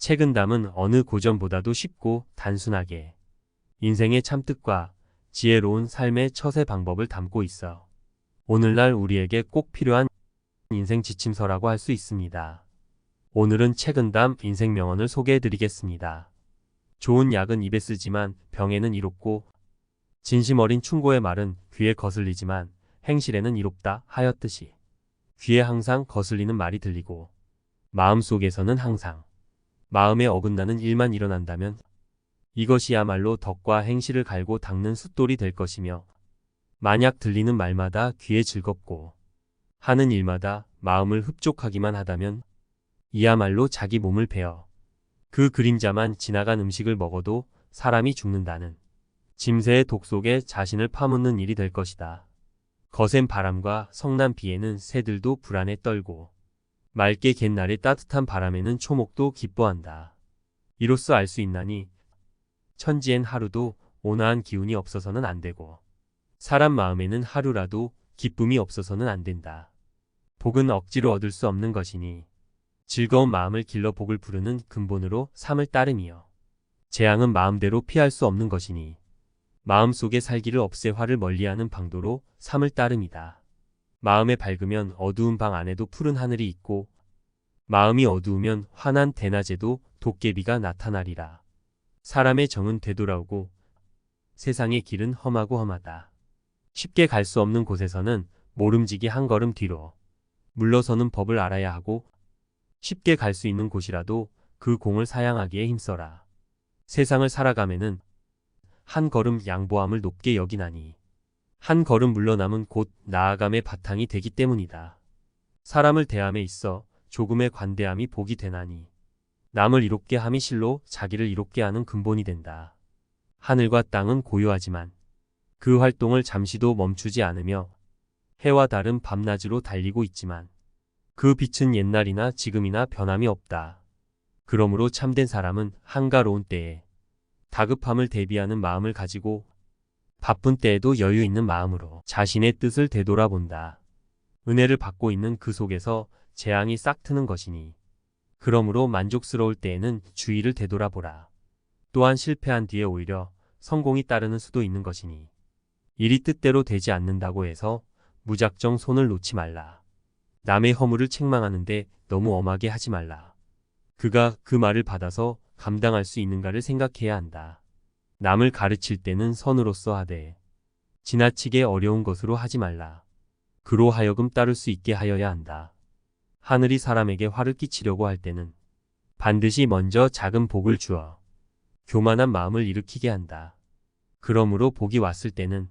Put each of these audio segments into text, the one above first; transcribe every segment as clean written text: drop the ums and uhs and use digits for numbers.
책은 담은 어느 고전보다도 쉽고 단순하게 인생의 참뜻과 지혜로운 삶의 처세 방법을 담고 있어 오늘날 우리에게 꼭 필요한 인생 지침서라고 할 수 있습니다. 오늘은 책은 담 인생 명언을 소개해 드리겠습니다. 좋은 약은 입에 쓰지만 병에는 이롭고 진심 어린 충고의 말은 귀에 거슬리지만 행실에는 이롭다 하였듯이 귀에 항상 거슬리는 말이 들리고 마음속에서는 항상 마음에 어긋나는 일만 일어난다면 이것이야말로 덕과 행실을 갈고 닦는 숫돌이 될 것이며 만약 들리는 말마다 귀에 즐겁고 하는 일마다 마음을 흡족하기만 하다면 이야말로 자기 몸을 베어 그 그림자만 지나간 음식을 먹어도 사람이 죽는다는 짐새의 독 속에 자신을 파묻는 일이 될 것이다. 거센 바람과 성난 비에는 새들도 불안에 떨고 맑게 갠 날의 따뜻한 바람에는 초목도 기뻐한다. 이로써 알 수 있나니 천지엔 하루도 온화한 기운이 없어서는 안 되고 사람 마음에는 하루라도 기쁨이 없어서는 안 된다. 복은 억지로 얻을 수 없는 것이니 즐거운 마음을 길러 복을 부르는 근본으로 삶을 따름이요. 재앙은 마음대로 피할 수 없는 것이니 마음속에 살기를 없애 화를 멀리하는 방도로 삶을 따름이다. 마음에 밝으면 어두운 방 안에도 푸른 하늘이 있고 마음이 어두우면 환한 대낮에도 도깨비가 나타나리라. 사람의 정은 되돌아오고 세상의 길은 험하고 험하다. 쉽게 갈 수 없는 곳에서는 모름지기 한 걸음 뒤로 물러서는 법을 알아야 하고 쉽게 갈 수 있는 곳이라도 그 공을 사양하기에 힘써라. 세상을 살아가면은 한 걸음 양보함을 높게 여기나니 한 걸음 물러남은 곳 나아감의 바탕이 되기 때문이다. 사람을 대함에 있어 조금의 관대함이 복이 되나니 남을 이롭게 함이 실로 자기를 이롭게 하는 근본이 된다. 하늘과 땅은 고요하지만 그 활동을 잠시도 멈추지 않으며 해와 달은 밤낮으로 달리고 있지만 그 빛은 옛날이나 지금이나 변함이 없다. 그러므로 참된 사람은 한가로운 때에 다급함을 대비하는 마음을 가지고 바쁜 때에도 여유 있는 마음으로 자신의 뜻을 되돌아본다. 은혜를 받고 있는 그 속에서 재앙이 싹 트는 것이니 그러므로 만족스러울 때에는 주의를 되돌아보라. 또한 실패한 뒤에 오히려 성공이 따르는 수도 있는 것이니 일이 뜻대로 되지 않는다고 해서 무작정 손을 놓지 말라. 남의 허물을 책망하는데 너무 엄하게 하지 말라. 그가 그 말을 받아서 감당할 수 있는가를 생각해야 한다. 남을 가르칠 때는 선으로서 하되 지나치게 어려운 것으로 하지 말라. 그로 하여금 따를 수 있게 하여야 한다. 하늘이 사람에게 화를 끼치려고 할 때는 반드시 먼저 작은 복을 주어 교만한 마음을 일으키게 한다. 그러므로 복이 왔을 때는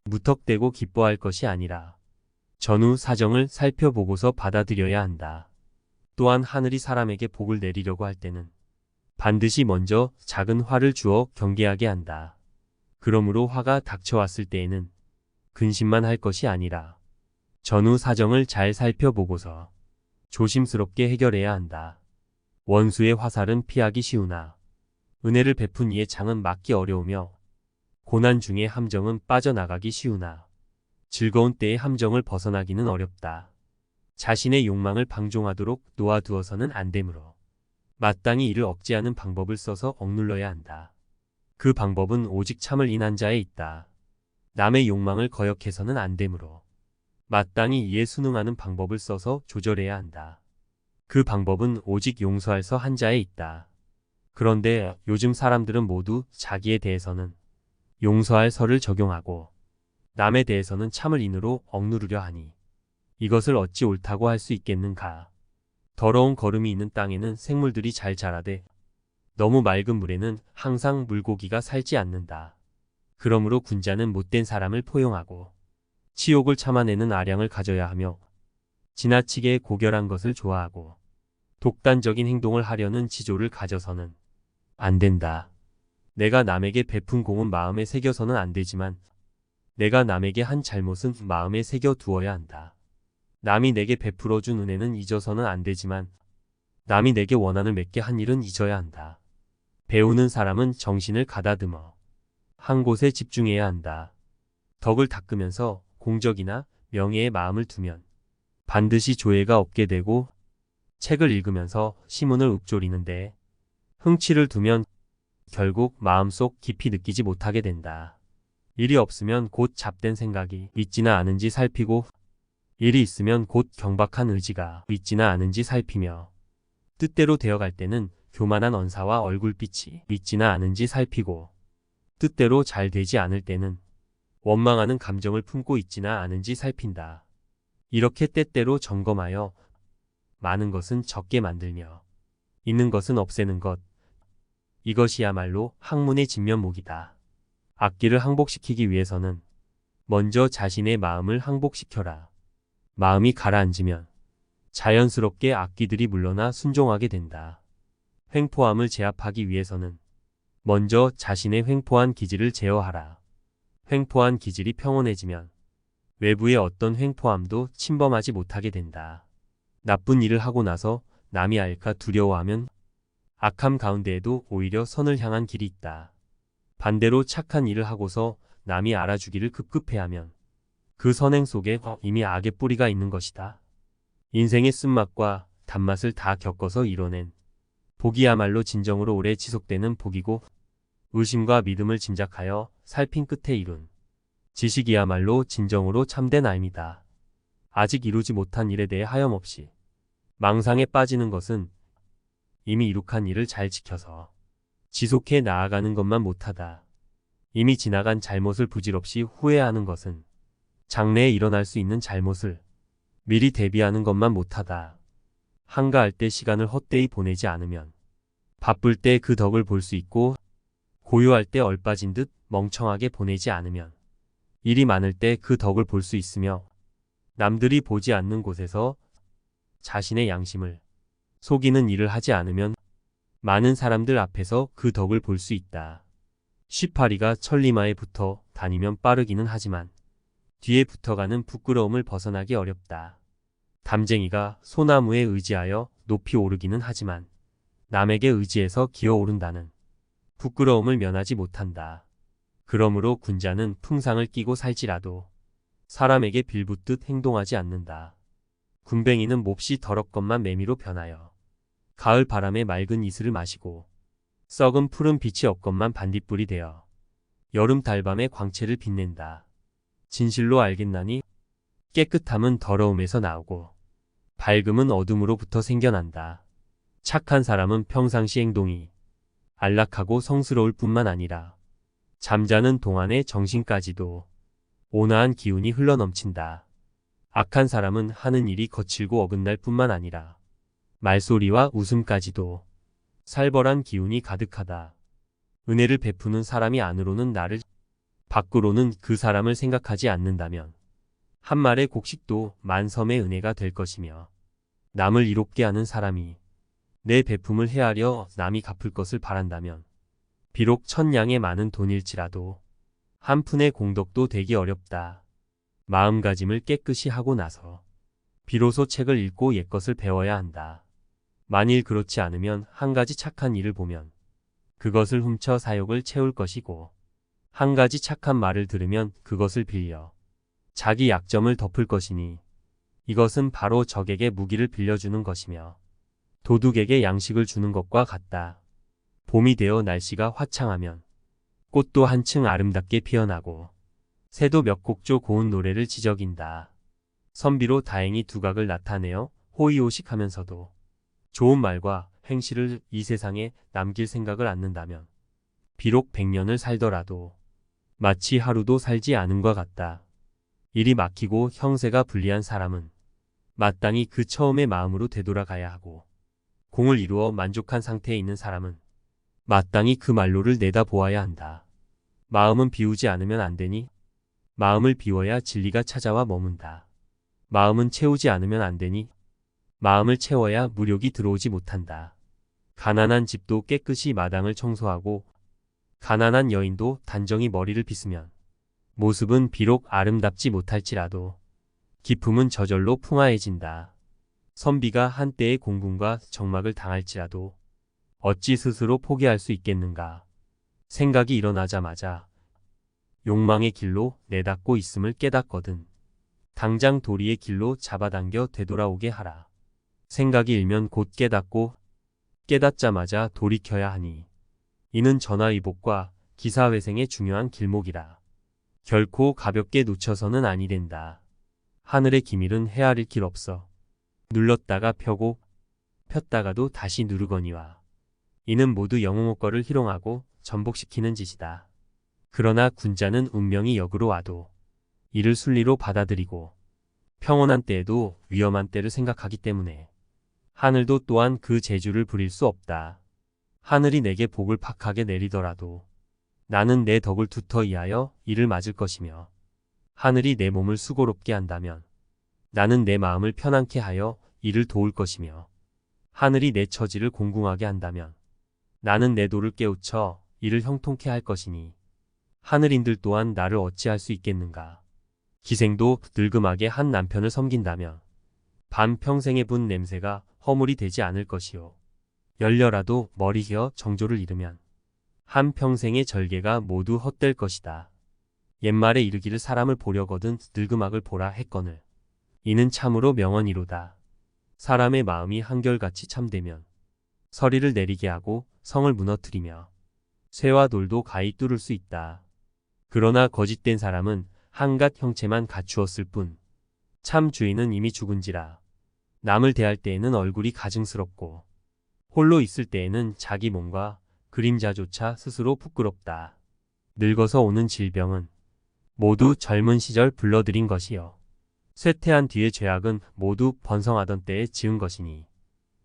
무턱대고 기뻐할 것이 아니라 전후 사정을 살펴보고서 받아들여야 한다. 또한 하늘이 사람에게 복을 내리려고 할 때는 반드시 먼저 작은 화를 주어 경계하게 한다. 그러므로 화가 닥쳐왔을 때에는 근심만 할 것이 아니라 전후 사정을 잘 살펴보고서 조심스럽게 해결해야 한다. 원수의 화살은 피하기 쉬우나 은혜를 베푼 이의 창은 막기 어려우며 고난 중에 함정은 빠져나가기 쉬우나 즐거운 때의 함정을 벗어나기는 어렵다. 자신의 욕망을 방종하도록 놓아두어서는 안 되므로 마땅히 이를 억제하는 방법을 써서 억눌러야 한다. 그 방법은 오직 참을 인한 자에 있다. 남의 욕망을 거역해서는 안 되므로 마땅히 이에 순응하는 방법을 써서 조절해야 한다. 그 방법은 오직 용서할 한 자에 있다. 그런데 요즘 사람들은 모두 자기에 대해서는 용서할 서를 적용하고 남에 대해서는 참을 인으로 억누르려 하니 이것을 어찌 옳다고 할 수 있겠는가. 더러운 거름이 있는 땅에는 생물들이 잘 자라되 너무 맑은 물에는 항상 물고기가 살지 않는다. 그러므로 군자는 못된 사람을 포용하고 치욕을 참아내는 아량을 가져야 하며 지나치게 고결한 것을 좋아하고 독단적인 행동을 하려는 지조를 가져서는 안 된다. 내가 남에게 베푼 공은 마음에 새겨서는 안 되지만 내가 남에게 한 잘못은 마음에 새겨 두어야 한다. 남이 내게 베풀어준 은혜는 잊어서는 안 되지만 남이 내게 원한을 맺게 한 일은 잊어야 한다. 배우는 사람은 정신을 가다듬어 한 곳에 집중해야 한다. 덕을 닦으면서 공적이나 명예에 마음을 두면 반드시 조예가 없게 되고 책을 읽으면서 시문을 읊조리는데 흥취를 두면 결국 마음속 깊이 느끼지 못하게 된다. 일이 없으면 곧 잡된 생각이 있지나 않은지 살피고, 일이 있으면 곧 경박한 의지가 있지나 않은지 살피며, 뜻대로 되어갈 때는 교만한 언사와 얼굴빛이 있지나 않은지 살피고, 뜻대로 잘 되지 않을 때는 원망하는 감정을 품고 있지나 않은지 살핀다. 이렇게 때때로 점검하여 많은 것은 적게 만들며 있는 것은 없애는 것. 이것이야말로 학문의 진면목이다. 악기를 항복시키기 위해서는 먼저 자신의 마음을 항복시켜라. 마음이 가라앉으면 자연스럽게 악기들이 물러나 순종하게 된다. 횡포함을 제압하기 위해서는 먼저 자신의 횡포한 기질을 제어하라. 횡포한 기질이 평온해지면 외부의 어떤 횡포함도 침범하지 못하게 된다. 나쁜 일을 하고 나서 남이 알까 두려워하면 악함 가운데에도 오히려 선을 향한 길이 있다. 반대로 착한 일을 하고서 남이 알아주기를 급급해하면 그 선행 속에 이미 악의 뿌리가 있는 것이다. 인생의 쓴맛과 단맛을 다 겪어서 이뤄낸 복이야말로 진정으로 오래 지속되는 복이고, 의심과 믿음을 짐작하여 살핀 끝에 이룬 지식이야말로 진정으로 참된 알미다. 아직 이루지 못한 일에 대해 하염없이 망상에 빠지는 것은 이미 이룩한 일을 잘 지켜서 지속해 나아가는 것만 못하다. 이미 지나간 잘못을 부질없이 후회하는 것은 장래에 일어날 수 있는 잘못을 미리 대비하는 것만 못하다. 한가할 때 시간을 헛되이 보내지 않으면 바쁠 때 그 덕을 볼 수 있고, 고요할 때 얼빠진 듯 멍청하게 보내지 않으면 일이 많을 때 그 덕을 볼 수 있으며, 남들이 보지 않는 곳에서 자신의 양심을 속이는 일을 하지 않으면 많은 사람들 앞에서 그 덕을 볼 수 있다. 쉬파리가 천리마에 붙어 다니면 빠르기는 하지만 뒤에 붙어가는 부끄러움을 벗어나기 어렵다. 담쟁이가 소나무에 의지하여 높이 오르기는 하지만 남에게 의지해서 기어오른다는 부끄러움을 면하지 못한다. 그러므로 군자는 풍상을 끼고 살지라도 사람에게 빌붙듯 행동하지 않는다. 군뱅이는 몹시 더럽것만 매미로 변하여 가을 바람에 맑은 이슬을 마시고, 썩은 푸른 빛이 없것만 반딧불이 되어 여름 달밤의 광채를 빛낸다. 진실로 알겠나니 깨끗함은 더러움에서 나오고 밝음은 어둠으로부터 생겨난다. 착한 사람은 평상시 행동이 안락하고 성스러울 뿐만 아니라 잠자는 동안의 정신까지도 온화한 기운이 흘러넘친다. 악한 사람은 하는 일이 거칠고 어긋날 뿐만 아니라 말소리와 웃음까지도 살벌한 기운이 가득하다. 은혜를 베푸는 사람이 안으로는 나를, 밖으로는 그 사람을 생각하지 않는다면 한 말의 곡식도 만섬의 은혜가 될 것이며, 남을 이롭게 하는 사람이 내 베품을 헤아려 남이 갚을 것을 바란다면 비록 천냥의 많은 돈일지라도 한 푼의 공덕도 되기 어렵다. 마음가짐을 깨끗이 하고 나서 비로소 책을 읽고 옛것을 배워야 한다. 만일 그렇지 않으면 한 가지 착한 일을 보면 그것을 훔쳐 사욕을 채울 것이고, 한 가지 착한 말을 들으면 그것을 빌려 자기 약점을 덮을 것이니, 이것은 바로 적에게 무기를 빌려주는 것이며 도둑에게 양식을 주는 것과 같다. 봄이 되어 날씨가 화창하면 꽃도 한층 아름답게 피어나고 새도 몇 곡조 고운 노래를 지저긴다. 선비로 다행히 두각을 나타내어 호의호식하면서도 좋은 말과 행실을 이 세상에 남길 생각을 않는다면 비록 100년을 살더라도 마치 하루도 살지 않은 것 같다. 일이 막히고 형세가 불리한 사람은 마땅히 그 처음의 마음으로 되돌아가야 하고, 공을 이루어 만족한 상태에 있는 사람은 마땅히 그 말로를 내다보아야 한다. 마음은 비우지 않으면 안 되니 마음을 비워야 진리가 찾아와 머문다. 마음은 채우지 않으면 안 되니 마음을 채워야 무력이 들어오지 못한다. 가난한 집도 깨끗이 마당을 청소하고 가난한 여인도 단정히 머리를 빗으면 모습은 비록 아름답지 못할지라도 기품은 저절로 풍화해진다. 선비가 한때의 공분과 적막을 당할지라도 어찌 스스로 포기할 수 있겠는가. 생각이 일어나자마자 욕망의 길로 내닫고 있음을 깨닫거든 당장 도리의 길로 잡아당겨 되돌아오게 하라. 생각이 일면 곧 깨닫고 깨닫자마자 돌이켜야 하니 이는 전화위복과 기사회생의 중요한 길목이라 결코 가볍게 놓쳐서는 아니 된다. 하늘의 기밀은 헤아릴 길 없어. 눌렀다가 펴고 폈다가도 다시 누르거니와 이는 모두 영웅의 거를 희롱하고 전복시키는 짓이다. 그러나 군자는 운명이 역으로 와도 이를 순리로 받아들이고 평온한 때에도 위험한 때를 생각하기 때문에 하늘도 또한 그 재주를 부릴 수 없다. 하늘이 내게 복을 팍하게 내리더라도 나는 내 덕을 두터이 하여 이를 맞을 것이며 하늘이 내 몸을 수고롭게 한다면 나는 내 마음을 편안케 하여 이를 도울 것이며 하늘이 내 처지를 공궁하게 한다면 나는 내 도를 깨우쳐 이를 형통케 할 것이니 하늘인들 또한 나를 어찌할 수 있겠는가. 기생도 늙음하게 한 남편을 섬긴다면 반평생의 분 냄새가 허물이 되지 않을 것이요. 열려라도 머리 휘어 정조를 잃으면 한평생의 절개가 모두 헛될 것이다. 옛말에 이르기를 사람을 보려거든 늙음악을 보라 했거늘 이는 참으로 명언이로다. 사람의 마음이 한결같이 참되면 서리를 내리게 하고 성을 무너뜨리며 쇠와 돌도 가히 뚫을 수 있다. 그러나 거짓된 사람은 한갓 형체만 갖추었을 뿐 참 주인은 이미 죽은지라 남을 대할 때에는 얼굴이 가증스럽고 홀로 있을 때에는 자기 몸과 그림자조차 스스로 부끄럽다. 늙어서 오는 질병은 모두 젊은 시절 불러들인 것이요. 쇠퇴한 뒤의 죄악은 모두 번성하던 때에 지은 것이니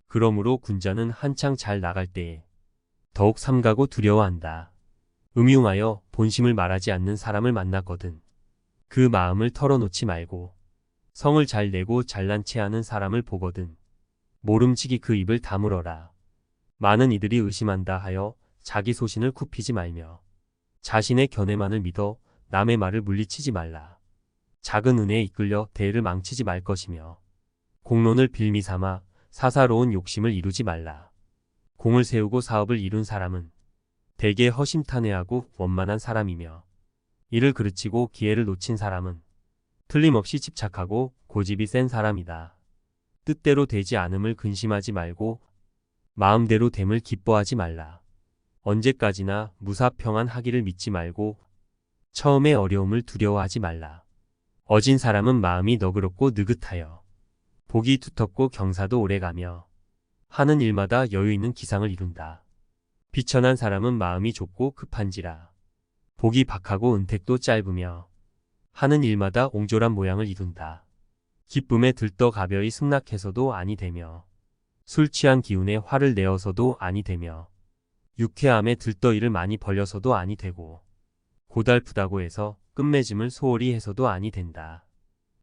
그러므로 군자는 한창 잘 나갈 때에 더욱 삼가고 두려워한다. 음흉하여 본심을 말하지 않는 사람을 만났거든 그 마음을 털어놓지 말고 성을 잘 내고 잘난 체 하는 사람을 보거든 모름지기 그 입을 다물어라. 많은 이들이 의심한다 하여 자기 소신을 굽히지 말며 자신의 견해만을 믿어 남의 말을 물리치지 말라. 작은 은혜에 이끌려 대의를 망치지 말 것이며 공론을 빌미 삼아 사사로운 욕심을 이루지 말라. 공을 세우고 사업을 이룬 사람은 대개 허심탄회하고 원만한 사람이며 이를 그르치고 기회를 놓친 사람은 틀림없이 집착하고 고집이 센 사람이다. 뜻대로 되지 않음을 근심하지 말고 마음대로 됨을 기뻐하지 말라. 언제까지나 무사평안하기를 믿지 말고 처음의 어려움을 두려워하지 말라. 어진 사람은 마음이 너그럽고 느긋하여 복이 두텁고 경사도 오래가며 하는 일마다 여유 있는 기상을 이룬다. 비천한 사람은 마음이 좁고 급한지라 복이 박하고 은택도 짧으며 하는 일마다 옹졸한 모양을 이룬다. 기쁨에 들떠 가벼이 승낙해서도 아니 되며 술 취한 기운에 화를 내어서도 아니 되며 유쾌함에 들떠 일을 많이 벌려서도 아니 되고 고달프다고 해서 끝맺음을 소홀히 해서도 아니 된다.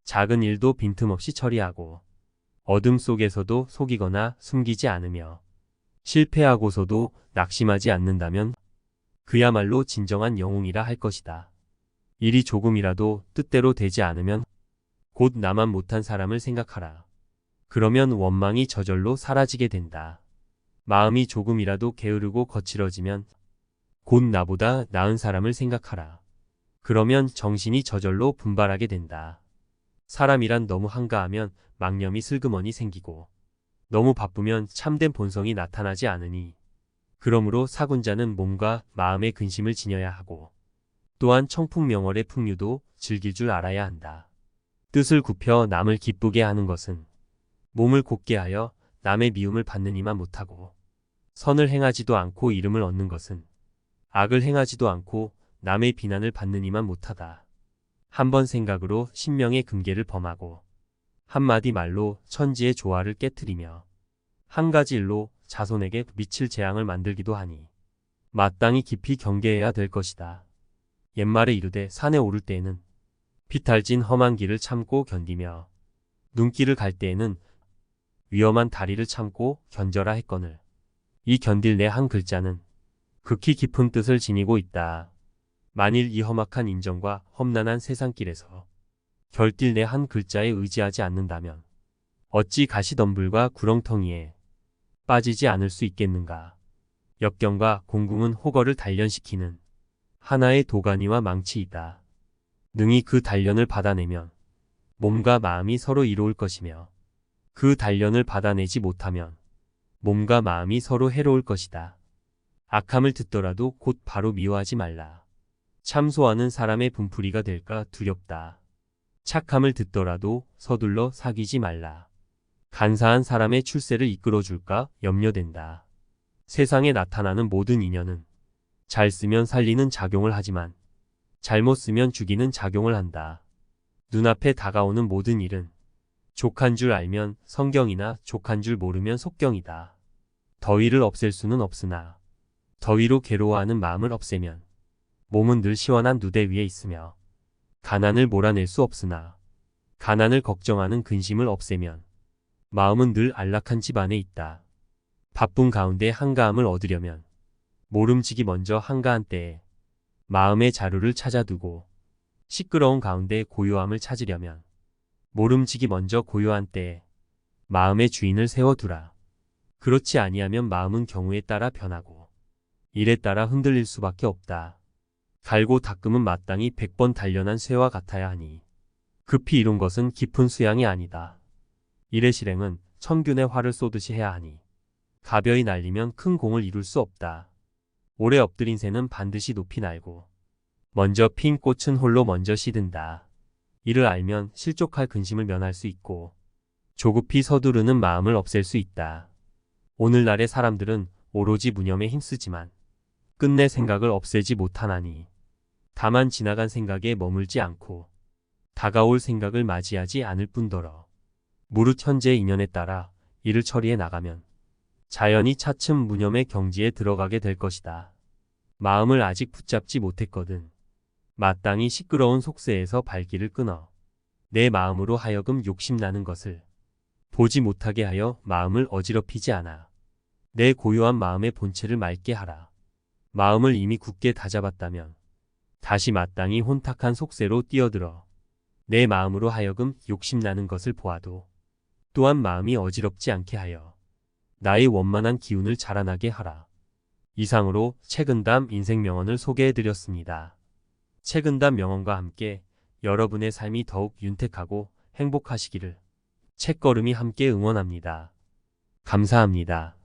작은 일도 빈틈없이 처리하고 어둠 속에서도 속이거나 숨기지 않으며 실패하고서도 낙심하지 않는다면 그야말로 진정한 영웅이라 할 것이다. 일이 조금이라도 뜻대로 되지 않으면 곧 나만 못한 사람을 생각하라. 그러면 원망이 저절로 사라지게 된다. 마음이 조금이라도 게으르고 거칠어지면 곧 나보다 나은 사람을 생각하라. 그러면 정신이 저절로 분발하게 된다. 사람이란 너무 한가하면 망념이 슬그머니 생기고 너무 바쁘면 참된 본성이 나타나지 않으니 그러므로 사군자는 몸과 마음의 근심을 지녀야 하고 또한 청풍명월의 풍류도 즐길 줄 알아야 한다. 뜻을 굽혀 남을 기쁘게 하는 것은 몸을 곧게 하여 남의 미움을 받는 이만 못하고 선을 행하지도 않고 이름을 얻는 것은 악을 행하지도 않고 남의 비난을 받는 이만 못하다. 한 번 생각으로 신명의 금계를 범하고 한마디 말로 천지의 조화를 깨트리며 한 가지 일로 자손에게 미칠 재앙을 만들기도 하니 마땅히 깊이 경계해야 될 것이다. 옛말에 이르되 산에 오를 때에는 비탈진 험한 길을 참고 견디며 눈길을 갈 때에는 위험한 다리를 참고 견뎌라 했거늘 이 견딜 내 한 글자는 극히 깊은 뜻을 지니고 있다. 만일 이 험악한 인정과 험난한 세상길에서 결딜 내 한 글자에 의지하지 않는다면 어찌 가시덤불과 구렁텅이에 빠지지 않을 수 있겠는가. 역경과 공궁은 호거를 단련시키는 하나의 도가니와 망치이다. 능히 그 단련을 받아내면 몸과 마음이 서로 이로울 것이며 그 단련을 받아내지 못하면 몸과 마음이 서로 해로울 것이다. 악함을 듣더라도 곧 바로 미워하지 말라. 참소하는 사람의 분풀이가 될까 두렵다. 착함을 듣더라도 서둘러 사귀지 말라. 간사한 사람의 출세를 이끌어줄까 염려된다. 세상에 나타나는 모든 인연은 잘 쓰면 살리는 작용을 하지만 잘못 쓰면 죽이는 작용을 한다. 눈앞에 다가오는 모든 일은 족한 줄 알면 성경이나 족한 줄 모르면 속경이다. 더위를 없앨 수는 없으나 더위로 괴로워하는 마음을 없애면 몸은 늘 시원한 누대 위에 있으며 가난을 몰아낼 수 없으나 가난을 걱정하는 근심을 없애면 마음은 늘 안락한 집 안에 있다. 바쁜 가운데 한가함을 얻으려면 모름지기 먼저 한가한 때에 마음의 자루를 찾아두고 시끄러운 가운데 고요함을 찾으려면 모름지기 먼저 고요한 때에 마음의 주인을 세워두라. 그렇지 아니하면 마음은 경우에 따라 변하고 일에 따라 흔들릴 수밖에 없다. 갈고 닦으면 마땅히 100번 단련한 쇠와 같아야 하니 급히 이룬 것은 깊은 수양이 아니다. 일의 실행은 천균의 활을 쏘듯이 해야 하니 가벼이 날리면 큰 공을 이룰 수 없다. 오래 엎드린 새는 반드시 높이 날고 먼저 핀 꽃은 홀로 먼저 시든다. 이를 알면 실족할 근심을 면할 수 있고 조급히 서두르는 마음을 없앨 수 있다. 오늘날의 사람들은 오로지 무념에 힘쓰지만 끝내 생각을 없애지 못하나니 다만 지나간 생각에 머물지 않고 다가올 생각을 맞이하지 않을 뿐더러 무릇 현재의 인연에 따라 이를 처리해 나가면 자연히 차츰 무념의 경지에 들어가게 될 것이다. 마음을 아직 붙잡지 못했거든 마땅히 시끄러운 속세에서 발길을 끊어 내 마음으로 하여금 욕심나는 것을 보지 못하게 하여 마음을 어지럽히지 않아 내 고요한 마음의 본체를 맑게 하라. 마음을 이미 굳게 다잡았다면 다시 마땅히 혼탁한 속세로 뛰어들어 내 마음으로 하여금 욕심나는 것을 보아도 또한 마음이 어지럽지 않게 하여 나의 원만한 기운을 자라나게 하라. 이상으로 책은담 인생명언을 소개해드렸습니다. 책은담 명언과 함께 여러분의 삶이 더욱 윤택하고 행복하시기를 책걸음이 함께 응원합니다. 감사합니다.